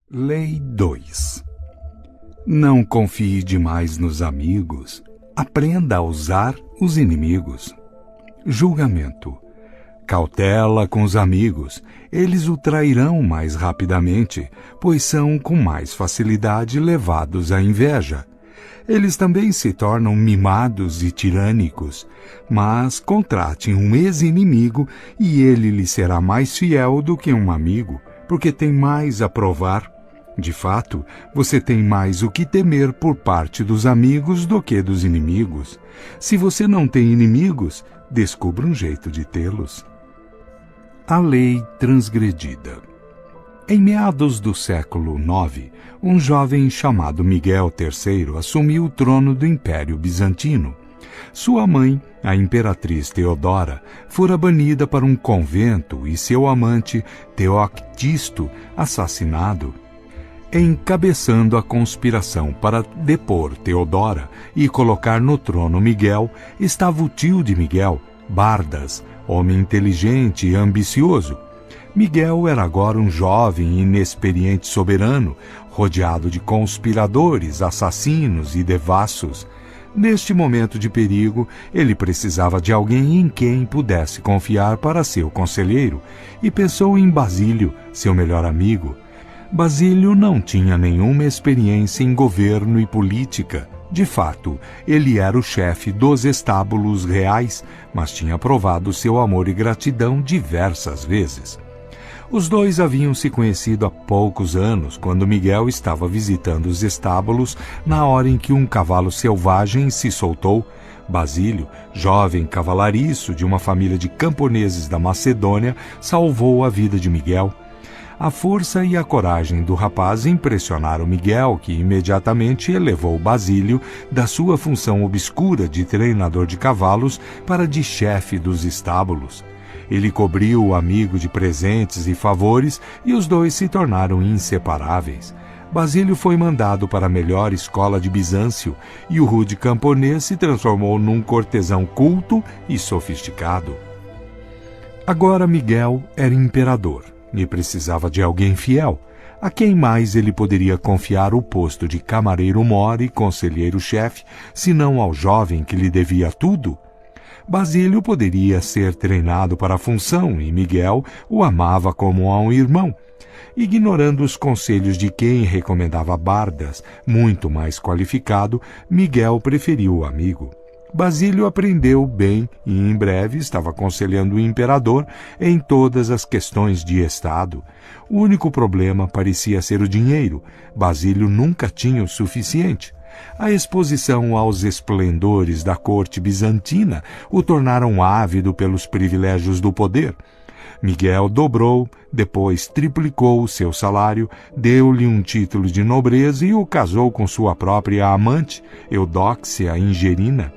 Lei 2. Não confie demais nos amigos, aprenda a usar os inimigos. Julgamento. Cautela com os amigos, eles o trairão mais rapidamente, pois são com mais facilidade levados à inveja. Eles também se tornam mimados e tirânicos, mas contrate um ex-inimigo e ele lhe será mais fiel do que um amigo, porque tem mais a provar. De fato, você tem mais o que temer por parte dos amigos do que dos inimigos. Se você não tem inimigos, descubra um jeito de tê-los. A lei transgredida. Em meados do século IX, um jovem chamado Miguel III assumiu o trono do Império Bizantino. Sua mãe, a imperatriz Teodora, fora banida para um convento e seu amante, Teoctisto, assassinado. Encabeçando a conspiração para depor Teodora e colocar no trono Miguel, estava o tio de Miguel, Bardas, homem inteligente e ambicioso. Miguel era agora um jovem e inexperiente soberano, rodeado de conspiradores, assassinos e devassos. Neste momento de perigo, ele precisava de alguém em quem pudesse confiar para seu conselheiro, e pensou em Basílio, seu melhor amigo. Basílio não tinha nenhuma experiência em governo e política. De fato, ele era o chefe dos estábulos reais, mas tinha provado seu amor e gratidão diversas vezes. Os dois haviam se conhecido há poucos anos, quando Miguel estava visitando os estábulos na hora em que um cavalo selvagem se soltou. Basílio, jovem cavalariço de uma família de camponeses da Macedônia, salvou a vida de Miguel. A força e a coragem do rapaz impressionaram Miguel, que imediatamente elevou Basílio da sua função obscura de treinador de cavalos para de chefe dos estábulos. Ele cobriu o amigo de presentes e favores e os dois se tornaram inseparáveis. Basílio foi mandado para a melhor escola de Bizâncio e o rude camponês se transformou num cortesão culto e sofisticado. Agora Miguel era imperador e precisava de alguém fiel. A quem mais ele poderia confiar o posto de camareiro-mor e conselheiro-chefe, senão ao jovem que lhe devia tudo? Basílio poderia ser treinado para a função e Miguel o amava como a um irmão. Ignorando os conselhos de quem recomendava Bardas, muito mais qualificado, Miguel preferiu o amigo. Basílio aprendeu bem e em breve estava aconselhando o imperador em todas as questões de Estado. O único problema parecia ser o dinheiro. Basílio nunca tinha o suficiente. A exposição aos esplendores da corte bizantina o tornaram ávido pelos privilégios do poder. Miguel dobrou, depois triplicou o seu salário, deu-lhe um título de nobreza e o casou com sua própria amante, Eudóxia Ingerina.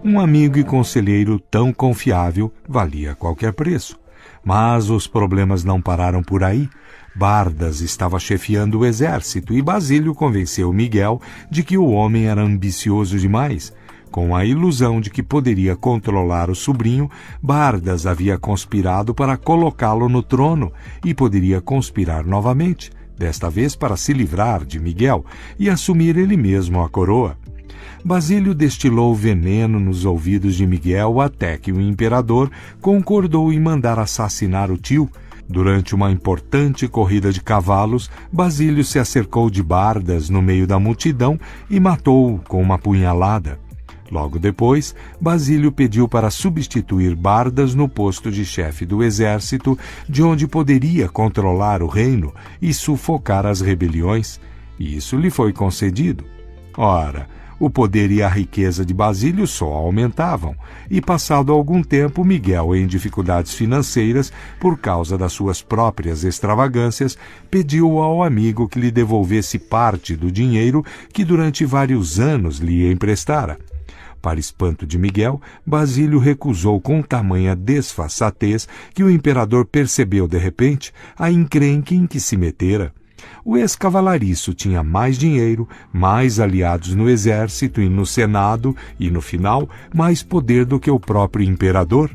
Um amigo e conselheiro tão confiável valia qualquer preço. Mas os problemas não pararam por aí. Bardas estava chefiando o exército e Basílio convenceu Miguel de que o homem era ambicioso demais. Com a ilusão de que poderia controlar o sobrinho, Bardas havia conspirado para colocá-lo no trono e poderia conspirar novamente, desta vez para se livrar de Miguel e assumir ele mesmo a coroa. Basílio destilou veneno nos ouvidos de Miguel até que o imperador concordou em mandar assassinar o tio. Durante uma importante corrida de cavalos, Basílio se acercou de Bardas no meio da multidão e matou-o com uma punhalada. Logo depois, Basílio pediu para substituir Bardas no posto de chefe do exército, de onde poderia controlar o reino e sufocar as rebeliões. E isso lhe foi concedido. Ora, o poder e a riqueza de Basílio só aumentavam, e passado algum tempo Miguel, em dificuldades financeiras por causa das suas próprias extravagâncias, pediu ao amigo que lhe devolvesse parte do dinheiro que durante vários anos lhe emprestara. Para espanto de Miguel, Basílio recusou com tamanha desfaçatez que o imperador percebeu de repente a encrenca em que se metera. O ex-cavalariço tinha mais dinheiro, mais aliados no exército e no senado e, no final, mais poder do que o próprio imperador.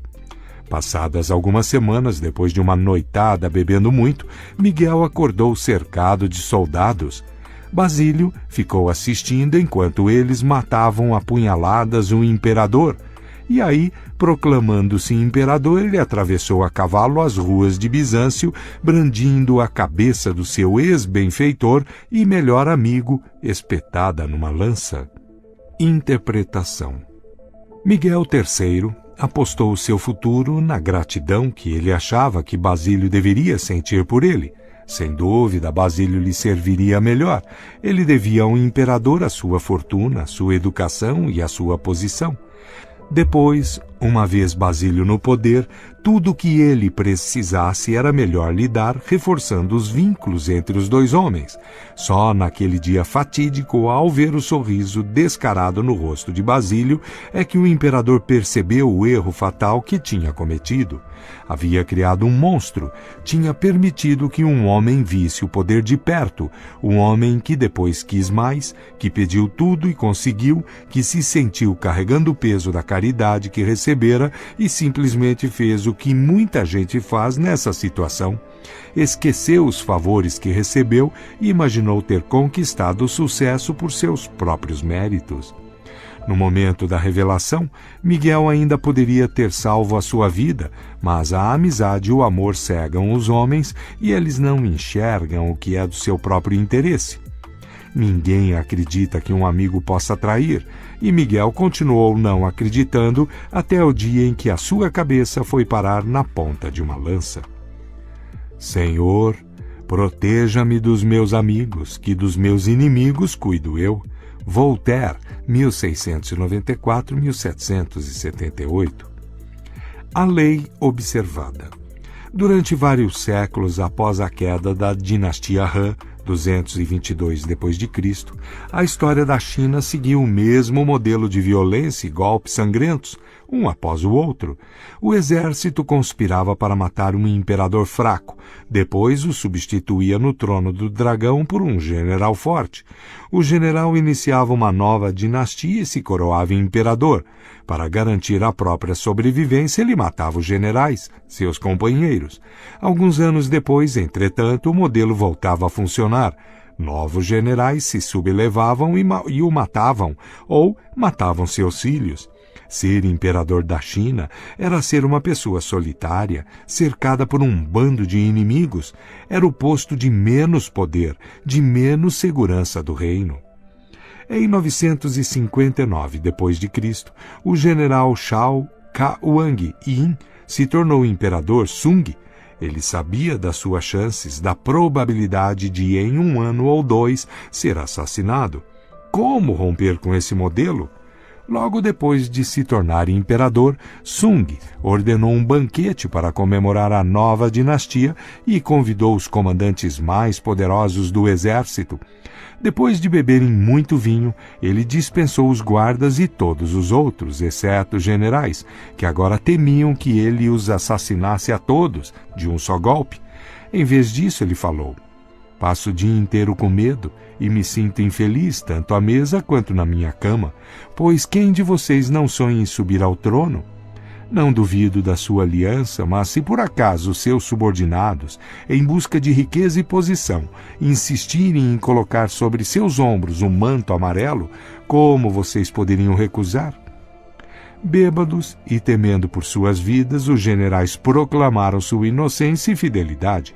Passadas algumas semanas, depois de uma noitada bebendo muito, Miguel acordou cercado de soldados. Basílio ficou assistindo enquanto eles matavam a punhaladas o imperador. E aí, proclamando-se imperador, ele atravessou a cavalo as ruas de Bizâncio, brandindo a cabeça do seu ex-benfeitor e melhor amigo, espetada numa lança. Interpretação. Miguel III apostou seu futuro na gratidão que ele achava que Basílio deveria sentir por ele. Sem dúvida, Basílio lhe serviria melhor. Ele devia ao imperador a sua fortuna, a sua educação e a sua posição. Depois, uma vez Basílio no poder, tudo o que ele precisasse era melhor lhe dar, reforçando os vínculos entre os dois homens. Só naquele dia fatídico, ao ver o sorriso descarado no rosto de Basílio, é que o imperador percebeu o erro fatal que tinha cometido. Havia criado um monstro, tinha permitido que um homem visse o poder de perto, um homem que depois quis mais, que pediu tudo e conseguiu, que se sentiu carregando o peso da caridade que recebera e simplesmente fez o que muita gente faz nessa situação. Esqueceu os favores que recebeu e imaginou ter conquistado o sucesso por seus próprios méritos. No momento da revelação, Miguel ainda poderia ter salvo a sua vida, mas a amizade e o amor cegam os homens e eles não enxergam o que é do seu próprio interesse. Ninguém acredita que um amigo possa trair, e Miguel continuou não acreditando até o dia em que a sua cabeça foi parar na ponta de uma lança. Senhor, proteja-me dos meus amigos, que dos meus inimigos cuido eu. Voltaire, 1694-1778. A lei observada. Durante vários séculos após a queda da dinastia Han, 222 d.C., a história da China seguiu o mesmo modelo de violência e golpes sangrentos, um após o outro. O exército conspirava para matar um imperador fraco, depois o substituía no trono do dragão por um general forte. O general iniciava uma nova dinastia e se coroava imperador. Para garantir a própria sobrevivência, ele matava os generais, seus companheiros. Alguns anos depois, entretanto, o modelo voltava a funcionar. Novos generais se sublevavam e o matavam, ou matavam seus filhos. Ser imperador da China era ser uma pessoa solitária, cercada por um bando de inimigos. Era o posto de menos poder, de menos segurança do reino. Em 959 d.C., o general Shao Ka-Wang-Yin se tornou imperador Sung. Ele sabia das suas chances, da probabilidade de, em um ano ou dois, ser assassinado. Como romper com esse modelo? Logo depois de se tornar imperador, Sung ordenou um banquete para comemorar a nova dinastia e convidou os comandantes mais poderosos do exército. Depois de beberem muito vinho, ele dispensou os guardas e todos os outros, exceto os generais, que agora temiam que ele os assassinasse a todos, de um só golpe. Em vez disso, ele falou: "Passo o dia inteiro com medo e me sinto infeliz tanto à mesa quanto na minha cama, pois quem de vocês não sonha em subir ao trono? Não duvido da sua aliança, mas se por acaso os seus subordinados, em busca de riqueza e posição, insistirem em colocar sobre seus ombros um manto amarelo, como vocês poderiam recusar?" Bêbados e temendo por suas vidas, os generais proclamaram sua inocência e fidelidade,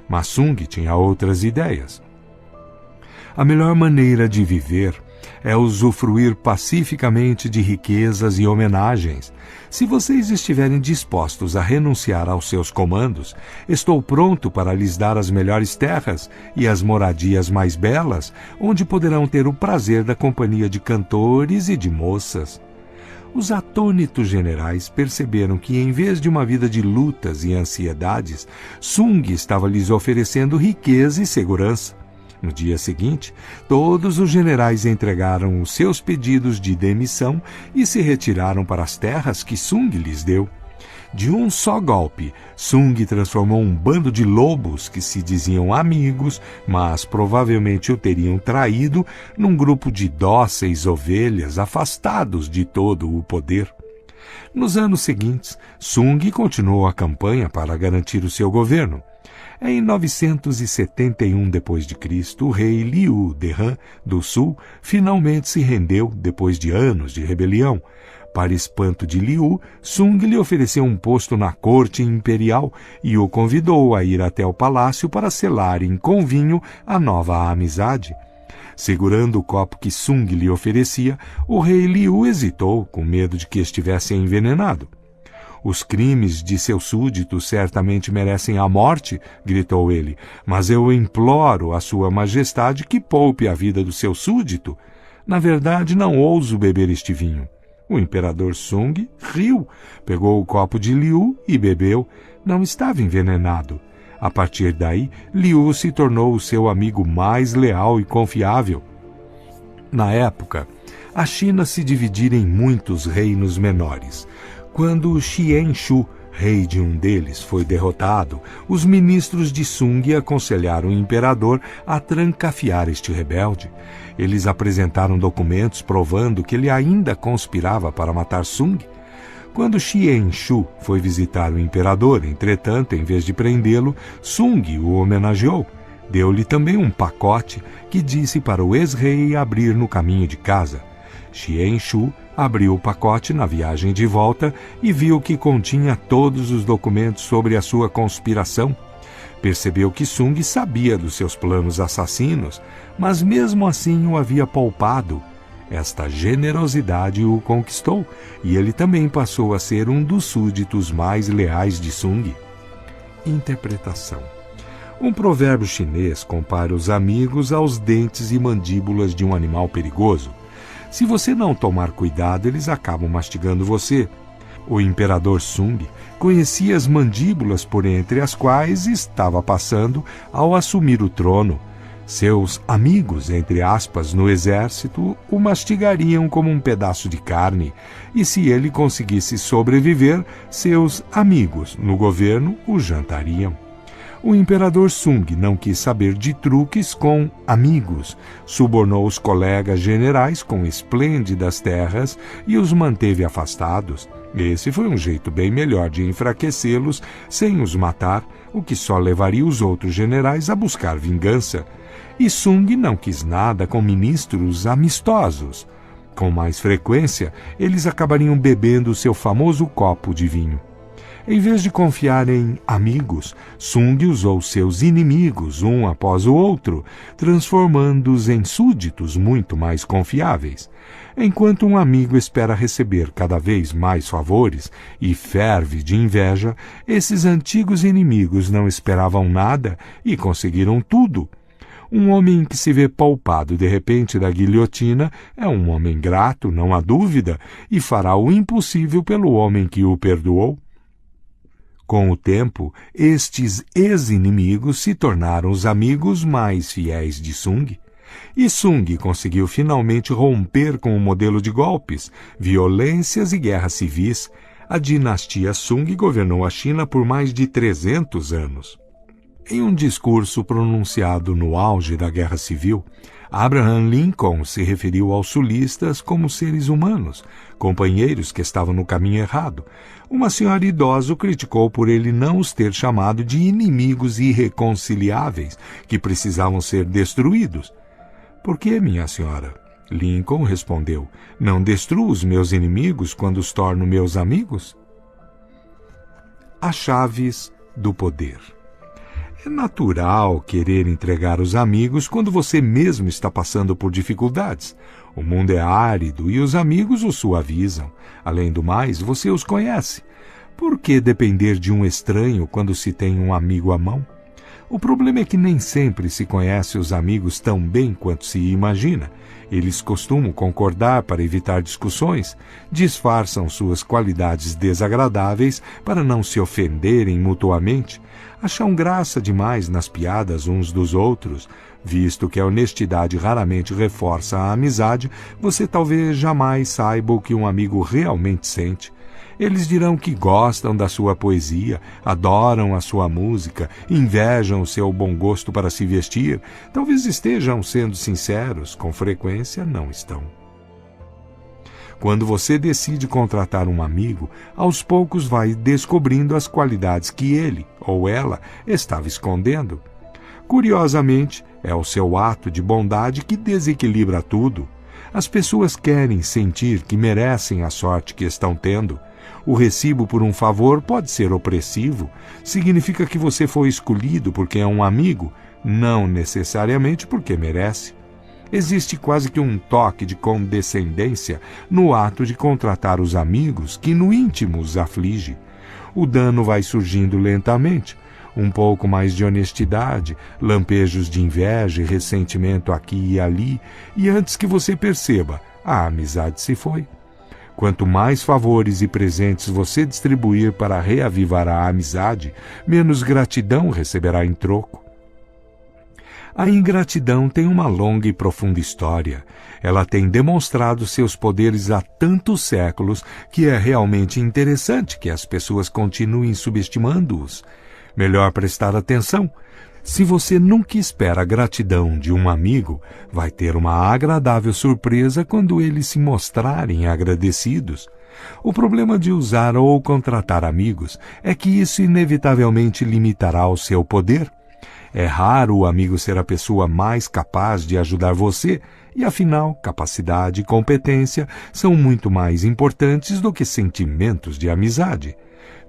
mas Sung tinha outras ideias. A melhor maneira de viver é usufruir pacificamente de riquezas e homenagens. Se vocês estiverem dispostos a renunciar aos seus comandos, estou pronto para lhes dar as melhores terras e as moradias mais belas, onde poderão ter o prazer da companhia de cantores e de moças. Os atônitos generais perceberam que, em vez de uma vida de lutas e ansiedades, Sung estava lhes oferecendo riqueza e segurança. No dia seguinte, todos os generais entregaram os seus pedidos de demissão e se retiraram para as terras que Sung lhes deu. De um só golpe, Sung transformou um bando de lobos que se diziam amigos, mas provavelmente o teriam traído, num grupo de dóceis ovelhas afastados de todo o poder. Nos anos seguintes, Sung continuou a campanha para garantir o seu governo. Em 971 d.C., o rei Liu Dehan do Sul finalmente se rendeu depois de anos de rebelião. Para espanto de Liu, Sung lhe ofereceu um posto na corte imperial e o convidou a ir até o palácio para selarem com vinho a nova amizade. Segurando o copo que Sung lhe oferecia, o rei Liu hesitou, com medo de que estivesse envenenado. Os crimes de seus súditos certamente merecem a morte, gritou ele, mas eu imploro a sua majestade que poupe a vida do seu súdito. Na verdade, não ouso beber este vinho. O imperador Sung riu, pegou o copo de Liu e bebeu. Não estava envenenado. A partir daí, Liu se tornou o seu amigo mais leal e confiável. Na época, a China se dividia em muitos reinos menores. Quando Xianxu, rei de um deles, foi derrotado, os ministros de Sung aconselharam o imperador a trancafiar este rebelde. Eles apresentaram documentos provando que ele ainda conspirava para matar Sung. Quando Xianxu foi visitar o imperador, entretanto, em vez de prendê-lo, Sung o homenageou. Deu-lhe também um pacote que disse para o ex-rei abrir no caminho de casa. Xianxu abriu o pacote na viagem de volta e viu que continha todos os documentos sobre a sua conspiração. Percebeu que Sung sabia dos seus planos assassinos, mas mesmo assim o havia poupado. Esta generosidade o conquistou e ele também passou a ser um dos súditos mais leais de Sung. Interpretação. Um provérbio chinês compara os amigos aos dentes e mandíbulas de um animal perigoso. Se você não tomar cuidado, eles acabam mastigando você. O imperador Sung conhecia as mandíbulas por entre as quais estava passando ao assumir o trono. Seus amigos, entre aspas, no exército, o mastigariam como um pedaço de carne, e se ele conseguisse sobreviver, seus amigos no governo o jantariam. O imperador Sung não quis saber de truques com amigos, subornou os colegas generais com esplêndidas terras e os manteve afastados. Esse foi um jeito bem melhor de enfraquecê-los sem os matar, o que só levaria os outros generais a buscar vingança. E Sung não quis nada com ministros amistosos. Com mais frequência, eles acabariam bebendo seu famoso copo de vinho. Em vez de confiar em amigos, Sung usou seus inimigos um após o outro, transformando-os em súditos muito mais confiáveis. Enquanto um amigo espera receber cada vez mais favores e ferve de inveja, esses antigos inimigos não esperavam nada e conseguiram tudo. Um homem que se vê poupado de repente da guilhotina é um homem grato, não há dúvida, e fará o impossível pelo homem que o perdoou. Com o tempo, estes ex-inimigos se tornaram os amigos mais fiéis de Sung. E Sung conseguiu finalmente romper com o modelo de golpes, violências e guerras civis. A dinastia Sung governou a China por mais de 300 anos. Em um discurso pronunciado no auge da Guerra Civil, Abraham Lincoln se referiu aos sulistas como seres humanos, companheiros que estavam no caminho errado. Uma senhora idosa o criticou por ele não os ter chamado de inimigos irreconciliáveis, que precisavam ser destruídos. Por que, minha senhora? Lincoln respondeu, não destruo os meus inimigos quando os torno meus amigos? As chaves do poder. É natural querer entregar os amigos quando você mesmo está passando por dificuldades. O mundo é árido e os amigos o suavizam. Além do mais, você os conhece. Por que depender de um estranho quando se tem um amigo à mão? O problema é que nem sempre se conhece os amigos tão bem quanto se imagina. Eles costumam concordar para evitar discussões, disfarçam suas qualidades desagradáveis para não se ofenderem mutuamente, acham graça demais nas piadas uns dos outros. Visto que a honestidade raramente reforça a amizade, você talvez jamais saiba o que um amigo realmente sente. Eles dirão que gostam da sua poesia, adoram a sua música, invejam o seu bom gosto para se vestir. Talvez estejam sendo sinceros, com frequência não estão. Quando você decide contratar um amigo, aos poucos vai descobrindo as qualidades que ele ou ela estava escondendo. Curiosamente, é o seu ato de bondade que desequilibra tudo. As pessoas querem sentir que merecem a sorte que estão tendo. O recibo por um favor pode ser opressivo. Significa que você foi escolhido porque é um amigo, não necessariamente porque merece. Existe quase que um toque de condescendência no ato de contratar os amigos que no íntimo os aflige. O dano vai surgindo lentamente. Um pouco mais de honestidade, lampejos de inveja e ressentimento aqui e ali, e antes que você perceba, a amizade se foi. Quanto mais favores e presentes você distribuir para reavivar a amizade, menos gratidão receberá em troco. A ingratidão tem uma longa e profunda história. Ela tem demonstrado seus poderes há tantos séculos que é realmente interessante que as pessoas continuem subestimando-os. Melhor prestar atenção. Se você nunca espera a gratidão de um amigo, vai ter uma agradável surpresa quando eles se mostrarem agradecidos. O problema de usar ou contratar amigos é que isso inevitavelmente limitará o seu poder. É raro o amigo ser a pessoa mais capaz de ajudar você, e afinal, capacidade e competência são muito mais importantes do que sentimentos de amizade.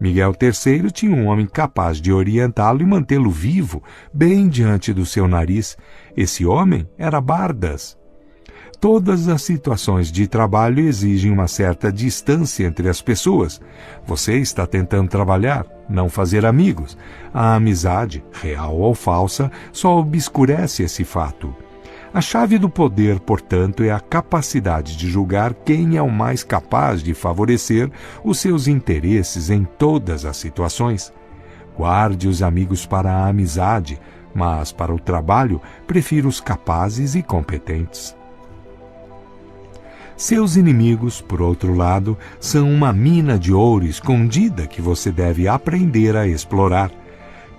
Miguel III tinha um homem capaz de orientá-lo e mantê-lo vivo, bem diante do seu nariz. Esse homem era Bardas. Todas as situações de trabalho exigem uma certa distância entre as pessoas. Você está tentando trabalhar, não fazer amigos. A amizade, real ou falsa, só obscurece esse fato. A chave do poder, portanto, é a capacidade de julgar quem é o mais capaz de favorecer os seus interesses em todas as situações. Guarde os amigos para a amizade, mas para o trabalho, prefira os capazes e competentes. Seus inimigos, por outro lado, são uma mina de ouro escondida que você deve aprender a explorar.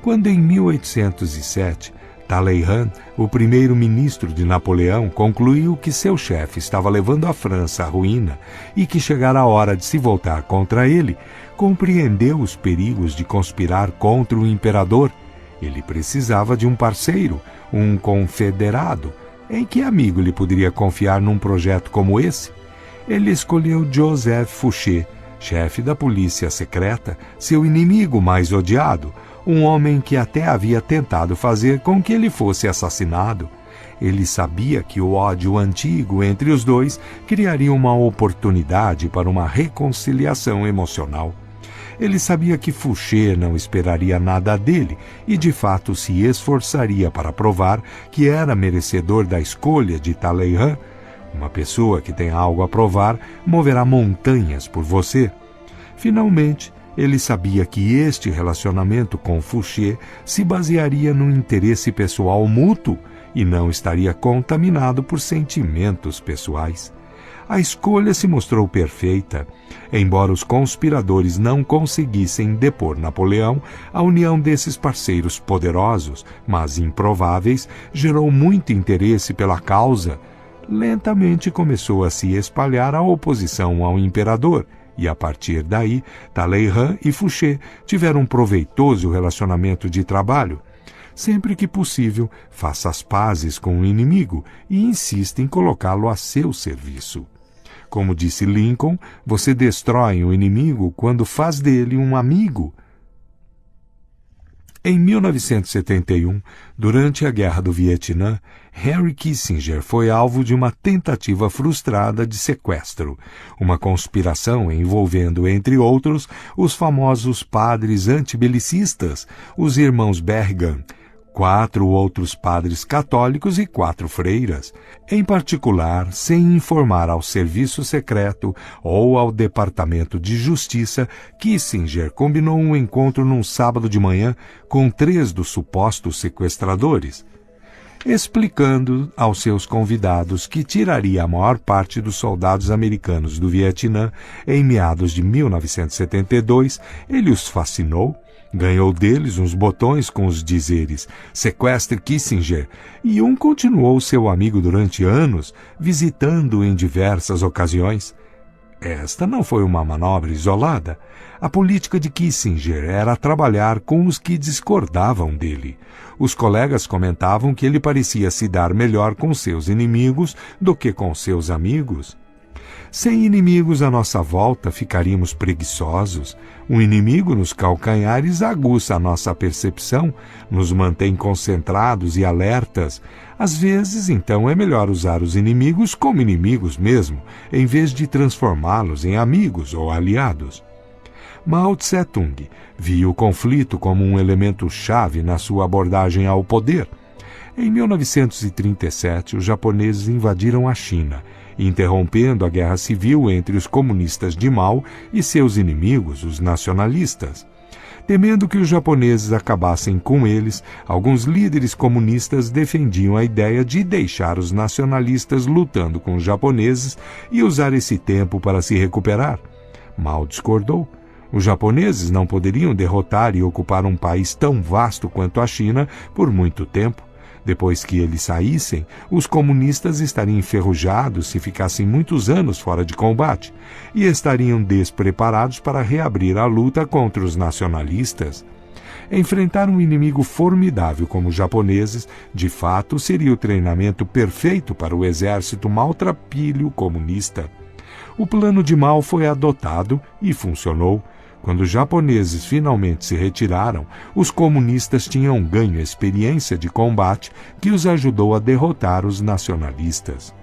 Quando em 1807, Talleyrand, o primeiro-ministro de Napoleão, concluiu que seu chefe estava levando a França à ruína e que chegara a hora de se voltar contra ele, compreendeu os perigos de conspirar contra o imperador. Ele precisava de um parceiro, um confederado. Em que amigo ele poderia confiar num projeto como esse? Ele escolheu Joseph Fouché, chefe da polícia secreta, seu inimigo mais odiado, um homem que até havia tentado fazer com que ele fosse assassinado. Ele sabia que o ódio antigo entre os dois criaria uma oportunidade para uma reconciliação emocional. Ele sabia que Fouché não esperaria nada dele e, de fato, se esforçaria para provar que era merecedor da escolha de Talleyrand. Uma pessoa que tem algo a provar moverá montanhas por você. Finalmente, ele sabia que este relacionamento com Fouché se basearia num interesse pessoal mútuo e não estaria contaminado por sentimentos pessoais. A escolha se mostrou perfeita. Embora os conspiradores não conseguissem depor Napoleão, a união desses parceiros poderosos, mas improváveis, gerou muito interesse pela causa. Lentamente começou a se espalhar a oposição ao imperador, e a partir daí, Talleyrand e Fouché tiveram um proveitoso relacionamento de trabalho. Sempre que possível, faça as pazes com o inimigo e insista em colocá-lo a seu serviço. Como disse Lincoln, você destrói o inimigo quando faz dele um amigo. Em 1971, durante a Guerra do Vietnã, Henry Kissinger foi alvo de uma tentativa frustrada de sequestro, uma conspiração envolvendo, entre outros, os famosos padres antibelicistas, os irmãos Bergam, 4 outros padres católicos e 4 freiras. Em particular, sem informar ao Serviço Secreto ou ao Departamento de Justiça, Kissinger combinou um encontro num sábado de manhã com 3 dos supostos sequestradores, explicando aos seus convidados que tiraria a maior parte dos soldados americanos do Vietnã em meados de 1972. Ele os fascinou. Ganhou deles uns botões com os dizeres "Sequestre Kissinger", e um continuou seu amigo durante anos, visitando-o em diversas ocasiões. Esta não foi uma manobra isolada. A política de Kissinger era trabalhar com os que discordavam dele. Os colegas comentavam que ele parecia se dar melhor com seus inimigos do que com seus amigos. Sem inimigos à nossa volta, ficaríamos preguiçosos. Um inimigo nos calcanhares aguça a nossa percepção, nos mantém concentrados e alertas. Às vezes, então, é melhor usar os inimigos como inimigos mesmo, em vez de transformá-los em amigos ou aliados. Mao Tse-tung via o conflito como um elemento-chave na sua abordagem ao poder. Em 1937, os japoneses invadiram a China, interrompendo a guerra civil entre os comunistas de Mao e seus inimigos, os nacionalistas. Temendo que os japoneses acabassem com eles, alguns líderes comunistas defendiam a ideia de deixar os nacionalistas lutando com os japoneses e usar esse tempo para se recuperar. Mao discordou. Os japoneses não poderiam derrotar e ocupar um país tão vasto quanto a China por muito tempo. Depois que eles saíssem, os comunistas estariam enferrujados se ficassem muitos anos fora de combate e estariam despreparados para reabrir a luta contra os nacionalistas. Enfrentar um inimigo formidável como os japoneses, de fato, seria o treinamento perfeito para o exército maltrapilho comunista. O plano de Mao foi adotado e funcionou. Quando os japoneses finalmente se retiraram, os comunistas tinham ganho experiência de combate que os ajudou a derrotar os nacionalistas.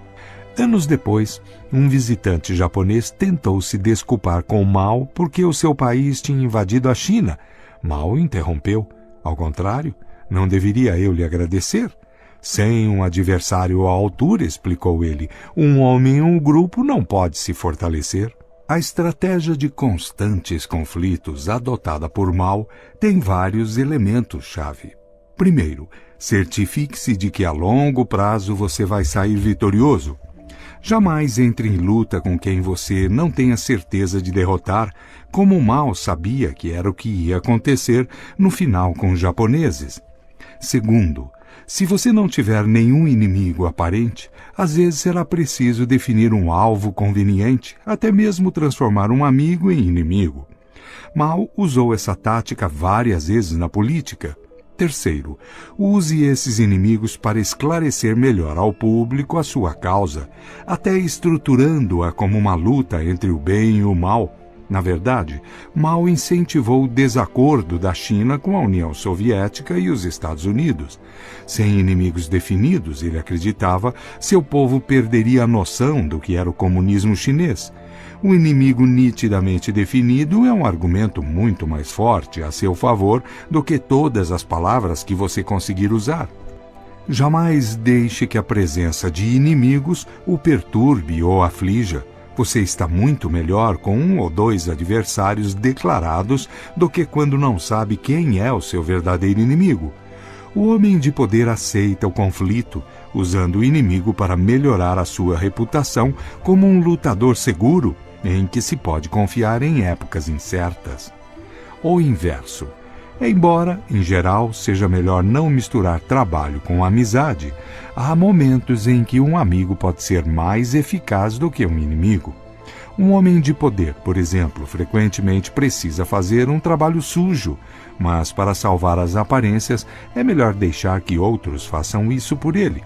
Anos depois, um visitante japonês tentou se desculpar com Mao porque o seu país tinha invadido a China. Mao interrompeu. Ao contrário, não deveria eu lhe agradecer? Sem um adversário à altura, explicou ele, um homem ou um grupo não pode se fortalecer. A estratégia de constantes conflitos adotada por Mao tem vários elementos-chave. Primeiro, certifique-se de que a longo prazo você vai sair vitorioso. Jamais entre em luta com quem você não tenha certeza de derrotar, como Mao sabia que era o que ia acontecer no final com os japoneses. Segundo, se você não tiver nenhum inimigo aparente, às vezes será preciso definir um alvo conveniente, até mesmo transformar um amigo em inimigo. Mao usou essa tática várias vezes na política. Terceiro, use esses inimigos para esclarecer melhor ao público a sua causa, até estruturando-a como uma luta entre o bem e o mal. Na verdade, Mao incentivou o desacordo da China com a União Soviética e os Estados Unidos. Sem inimigos definidos, ele acreditava, seu povo perderia a noção do que era o comunismo chinês. Um inimigo nitidamente definido é um argumento muito mais forte a seu favor do que todas as palavras que você conseguir usar. Jamais deixe que a presença de inimigos o perturbe ou aflija. Você está muito melhor com um ou dois adversários declarados do que quando não sabe quem é o seu verdadeiro inimigo. O homem de poder aceita o conflito, usando o inimigo para melhorar a sua reputação como um lutador seguro, em que se pode confiar em épocas incertas. O inverso. Embora, em geral, seja melhor não misturar trabalho com amizade, há momentos em que um amigo pode ser mais eficaz do que um inimigo. Um homem de poder, por exemplo, frequentemente precisa fazer um trabalho sujo, mas para salvar as aparências é melhor deixar que outros façam isso por ele.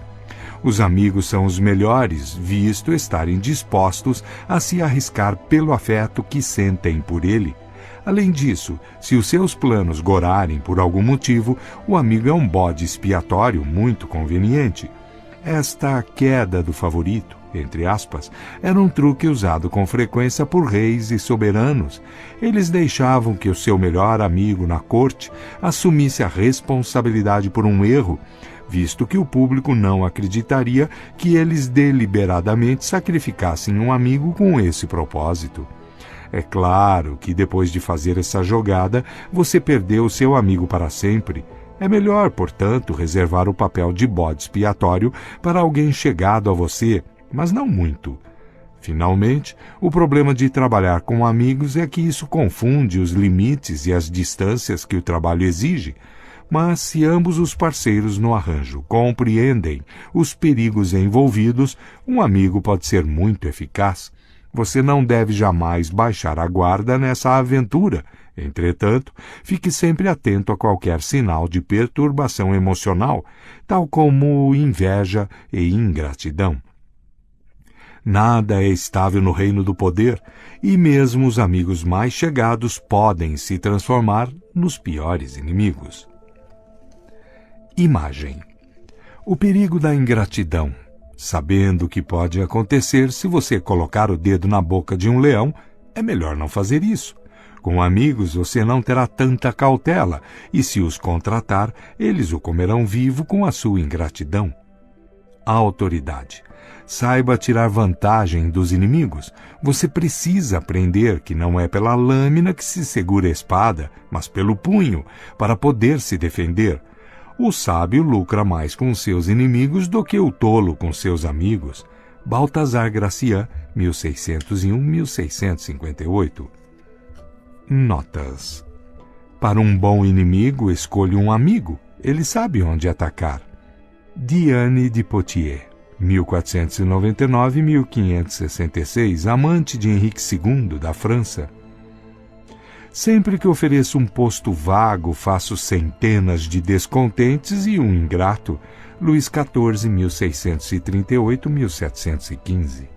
Os amigos são os melhores, visto estarem dispostos a se arriscar pelo afeto que sentem por ele. Além disso, se os seus planos gorarem por algum motivo, o amigo é um bode expiatório muito conveniente. Esta queda do favorito, entre aspas, era um truque usado com frequência por reis e soberanos. Eles deixavam que o seu melhor amigo na corte assumisse a responsabilidade por um erro, visto que o público não acreditaria que eles deliberadamente sacrificassem um amigo com esse propósito. É claro que depois de fazer essa jogada, você perdeu o seu amigo para sempre. É melhor, portanto, reservar o papel de bode expiatório para alguém chegado a você, mas não muito. Finalmente, o problema de trabalhar com amigos é que isso confunde os limites e as distâncias que o trabalho exige. Mas se ambos os parceiros no arranjo compreendem os perigos envolvidos, um amigo pode ser muito eficaz. Você não deve jamais baixar a guarda nessa aventura. Entretanto, fique sempre atento a qualquer sinal de perturbação emocional, tal como inveja e ingratidão. Nada é estável no reino do poder, e mesmo os amigos mais chegados podem se transformar nos piores inimigos. Imagem. O perigo da ingratidão. Sabendo o que pode acontecer se você colocar o dedo na boca de um leão, é melhor não fazer isso. Com amigos você não terá tanta cautela, e se os contratar, eles o comerão vivo com a sua ingratidão. A autoridade. Saiba tirar vantagem dos inimigos. Você precisa aprender que não é pela lâmina que se segura a espada, mas pelo punho, para poder se defender. O sábio lucra mais com seus inimigos do que o tolo com seus amigos. Baltazar Gracian, 1601-1658. Notas. Para um bom inimigo, escolha um amigo. Ele sabe onde atacar. Diane de Poitiers, 1499-1566, amante de Henrique II, da França. Sempre que ofereço um posto vago, faço centenas de descontentes e um ingrato. Luís XIV, 1638-1715.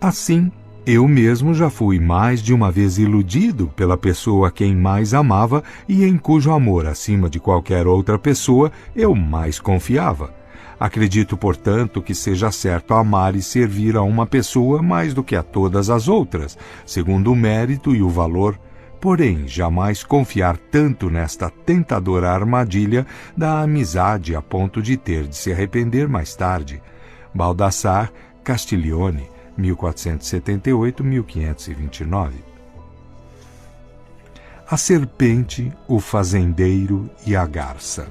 Assim, eu mesmo já fui mais de uma vez iludido pela pessoa a quem mais amava e em cujo amor, acima de qualquer outra pessoa, eu mais confiava. Acredito, portanto, que seja certo amar e servir a uma pessoa mais do que a todas as outras, segundo o mérito e o valor, porém jamais confiar tanto nesta tentadora armadilha da amizade a ponto de ter de se arrepender mais tarde. Baldassare Castiglione, 1478-1529. A serpente, o fazendeiro e a garça.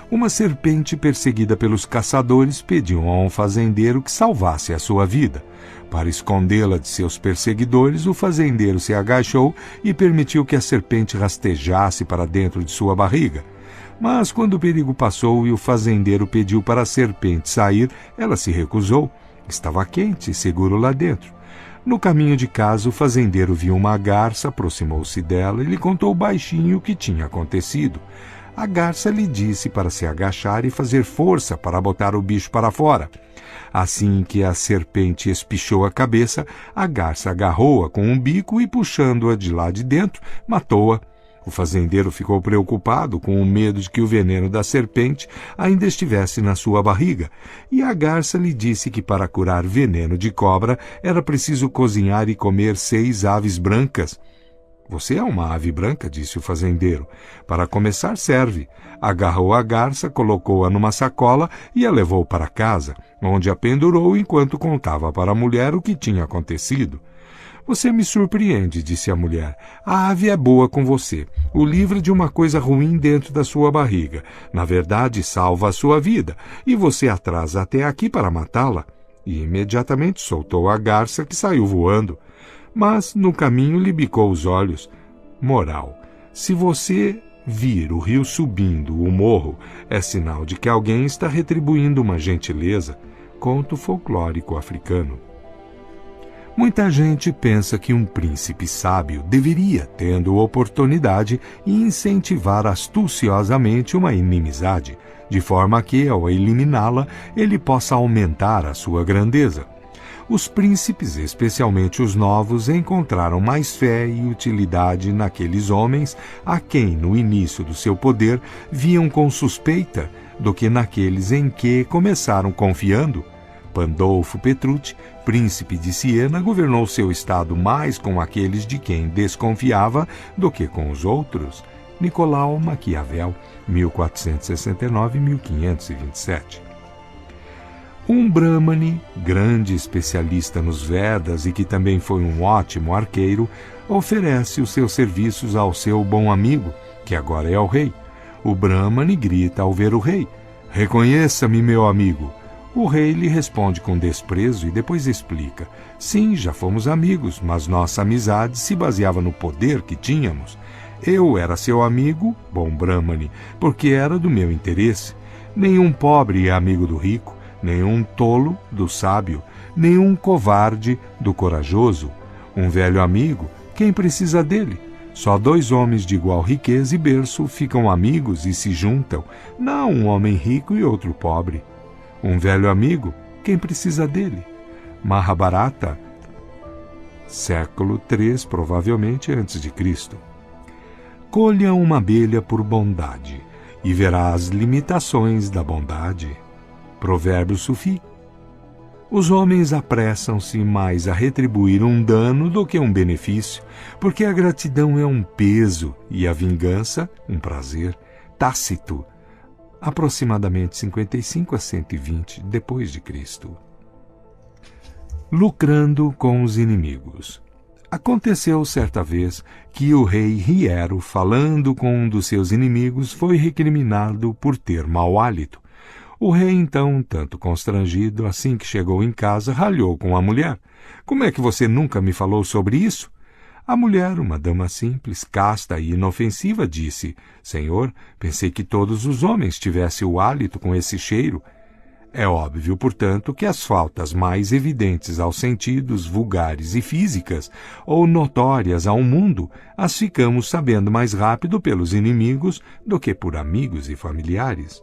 Uma serpente perseguida pelos caçadores pediu a um fazendeiro que salvasse a sua vida. Para escondê-la de seus perseguidores, o fazendeiro se agachou e permitiu que a serpente rastejasse para dentro de sua barriga. Mas quando o perigo passou e o fazendeiro pediu para a serpente sair, ela se recusou. Estava quente e seguro lá dentro. No caminho de casa, o fazendeiro viu uma garça, aproximou-se dela e lhe contou baixinho o que tinha acontecido. A garça lhe disse para se agachar e fazer força para botar o bicho para fora. Assim que a serpente espichou a cabeça, a garça agarrou-a com um bico e, puxando-a de lá de dentro, matou-a. O fazendeiro ficou preocupado com o medo de que o veneno da serpente ainda estivesse na sua barriga, e a garça lhe disse que para curar veneno de cobra era preciso cozinhar e comer 6 aves brancas. Você é uma ave branca, disse o fazendeiro. Para começar, serve. Agarrou a garça, colocou-a numa sacola e a levou para casa, onde a pendurou enquanto contava para a mulher o que tinha acontecido. Você me surpreende, disse a mulher. A ave é boa com você. O livra de uma coisa ruim dentro da sua barriga. Na verdade, salva a sua vida. E você atrasa até aqui para matá-la. E imediatamente soltou a garça, que saiu voando. Mas no caminho lhe bicou os olhos. Moral: se você vir o rio subindo o morro, é sinal de que alguém está retribuindo uma gentileza. Conto folclórico africano. Muita gente pensa que um príncipe sábio deveria, tendo oportunidade, incentivar astuciosamente uma inimizade, de forma que, ao eliminá-la, ele possa aumentar a sua grandeza. Os príncipes, especialmente os novos, encontraram mais fé e utilidade naqueles homens a quem, no início do seu poder, viam com suspeita, do que naqueles em que começaram confiando. Pandolfo Petrucci, príncipe de Siena, governou seu estado mais com aqueles de quem desconfiava do que com os outros. Nicolau Maquiavel, 1469-1527. Um Brahmane, grande especialista nos Vedas e que também foi um ótimo arqueiro, oferece os seus serviços ao seu bom amigo, que agora é o rei. O Brahmane grita ao ver o rei: "Reconheça-me, meu amigo." O rei lhe responde com desprezo e depois explica: "Sim, já fomos amigos, mas nossa amizade se baseava no poder que tínhamos. Eu era seu amigo, bom Brahmane, porque era do meu interesse. Nenhum pobre é amigo do rico. nenhum tolo do sábio, nenhum covarde do corajoso. Um velho amigo, quem precisa dele? Só dois homens de igual riqueza e berço ficam amigos e se juntam, não um homem rico e outro pobre. Um velho amigo, quem precisa dele? Mahabharata, século III, provavelmente antes de Cristo. Colha uma abelha por bondade, e verá as limitações da bondade. Provérbio sufi. Os homens apressam-se mais a retribuir um dano do que um benefício, porque a gratidão é um peso e a vingança um prazer. Tácito, aproximadamente 55 a 120 depois de Cristo. Lucrando com os inimigos. Aconteceu certa vez que o rei Hiero, falando com um dos seus inimigos, foi recriminado por ter mau hálito. O rei, então, tanto constrangido, assim que chegou em casa, ralhou com a mulher. Como é que você nunca me falou sobre isso? A mulher, uma dama simples, casta e inofensiva, disse: Senhor, pensei que todos os homens tivessem o hálito com esse cheiro. É óbvio, portanto, que as faltas mais evidentes aos sentidos vulgares e físicas, ou notórias ao mundo, as ficamos sabendo mais rápido pelos inimigos do que por amigos e familiares.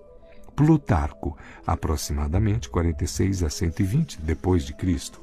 Plutarco, aproximadamente 46 a 120 depois de Cristo.